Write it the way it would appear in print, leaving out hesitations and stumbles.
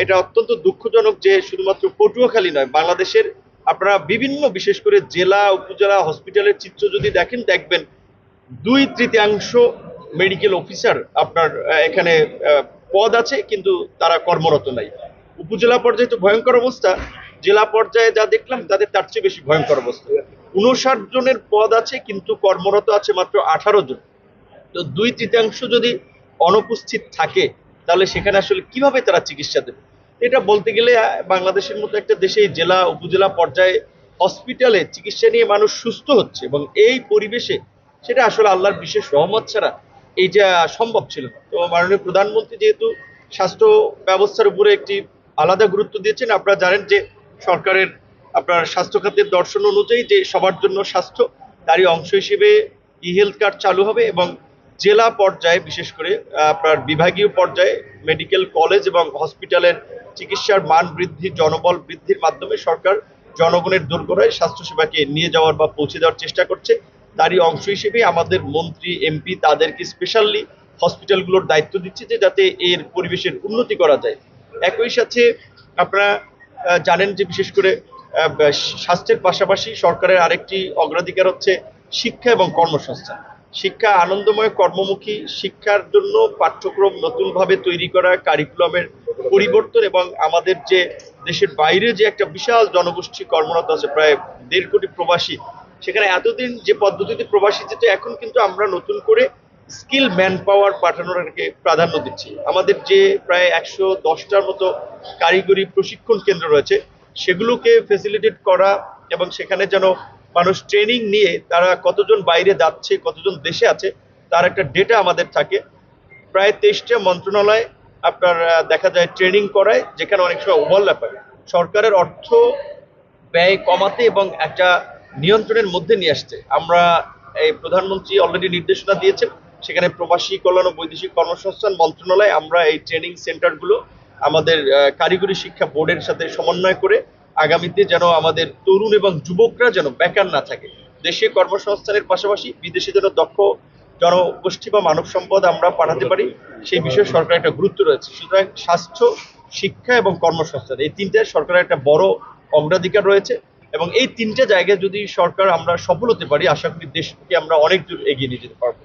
এটা অত্যন্ত দুঃখজনক যে শুধুমাত্র পটুয়াখালী নয়, বাংলাদেশের আপনারা বিভিন্ন বিশেষ করে জেলা উপজেলা হসপিটালের চিত্র যদি দেখেন, দেখবেন 2/3 মেডিকেল অফিসার আপনার এখানে পদ আছে, কিন্তু তারা কর্মরত নাই। উপজেলা পর্যায়ে তো ভয়ঙ্কর অবস্থা, জেলা পর্যায়ে যা দেখলাম তাদের তার চেয়ে বেশি ভয়ঙ্কর অবস্থা। 59 জনের পদ আছে কিন্তু কর্মরত আছে মাত্র 18 জন। তো 2/3 যদি অনুপস্থিত থাকে, তাহলে সেখানে আসলে কিভাবে তারা চিকিৎসা দেবে? এটা বলতে গেলে বাংলাদেশের মতো একটা দেশে জেলা উপজেলা পর্যায়ে হসপিটালে চিকিৎসা নিয়ে মানুষ সুস্থ হচ্ছে, এবং এই পরিবেশে সেটা আসলে আল্লাহর বিশেষ রহমত ছাড়া এইটা সম্ভব ছিল না। তো মাননীয় প্রধানমন্ত্রী যেহেতু স্বাস্থ্য ব্যবস্থার উপরে একটি আলাদা গুরুত্ব দিয়েছেন, আপনারা জানেন যে সরকারের আপনার স্বাস্থ্য খাতের দর্শন অনুযায়ী যে সবার জন্য স্বাস্থ্য, তারই অংশ হিসেবে ই হেলথ কার্ড চালু হবে, এবং জেলা পর্যায়ে বিশেষ করে আপনার বিভাগীয় পর্যায়ে মেডিকেল কলেজ এবং হসপিটালের চিকিৎসার মান বৃদ্ধি, জনবল বৃদ্ধির মাধ্যমে সরকার জনগণের দোরগোড়ায় স্বাস্থ্যসেবাকে নিয়ে যাওয়ার বা পৌঁছে দেওয়ার চেষ্টা করছে। তারই অংশ হিসেবে আমাদের মন্ত্রী এমপি তাদেরকে স্পেশালি হসপিটালগুলোর দায়িত্ব দিচ্ছে যে যাতে এর পরিবেশের উন্নতি করা যায়। একই সাথে আপনারা জানেন যে বিশেষ করে স্বাস্থ্যের পাশাপাশি সরকারের আরেকটি অগ্রাধিকার হচ্ছে শিক্ষা এবং কর্মসংস্থান। শিক্ষা আনন্দময় কর্মমুখী শিক্ষার জন্য পাঠ্যক্রম নতুনভাবে তৈরি করা, কারিকুলামের পরিবর্তন, এবং আমাদের যে দেশের বাইরে যে একটা বিশাল জনগোষ্ঠী কর্মরত আছে প্রায় 1.5 কোটি প্রবাসী, সেখানে এতদিন যে পদ্ধতিতে প্রবাসী যেত, এখন কিন্তু আমরা নতুন করে স্কিল ম্যান পাওয়ার পাঠানোরকে প্রাধান্য দিচ্ছি। আমাদের যে প্রায় 110টার মতো কারিগরি প্রশিক্ষণ কেন্দ্র রয়েছে, সেগুলোকে ফেসিলিটেট করা, এবং সেখানে যেন মানুষ ট্রেনিং নিয়ে তারা কতজন বাইরে যাচ্ছে, কতজন দেশে আছে, তার একটা ডেটা আমাদের থাকে। প্রায় 23টা মন্ত্রণালয় আপনার দেখা যায় ট্রেনিং করায়, যেখানে অনেক সময় ওভারল্যাপ হয়। সরকারের অর্থ ব্যয় কমাতে এবং একটা নিয়ন্ত্রণের মধ্যে নিয়ে আসতে আমরা এই প্রধানমন্ত্রী অলরেডি নির্দেশনা দিয়েছেন, সেখানে প্রবাসী কল্যাণ ও বৈদেশিক কর্মসংস্থান মন্ত্রণালয় আমরা এই ট্রেনিং সেন্টারগুলো আমাদের কারিগরি শিক্ষা বোর্ডের সাথে সমন্বয় করে আগামীতে যেন আমাদের তরুণ এবং যুবকরা যেন বেকার না থাকে, দেশে কর্মসংস্থানের পাশাপাশি বিদেশে যেন দক্ষ জনগোষ্ঠী বা মানব সম্পদ আমরা পাঠাতে পারি, সেই বিষয়ে সরকার একটা গুরুত্ব রয়েছে। সুতরাং স্বাস্থ্য, শিক্ষা এবং কর্মসংস্থান এই তিনটার সরকারের একটা বড় অগ্রাধিকার রয়েছে, এবং এই তিনটা জায়গায় যদি সরকার আমরা সফল হতে পারি, আশা করি দেশকে আমরা অনেক দূর এগিয়ে নিয়ে যেতে পারবো।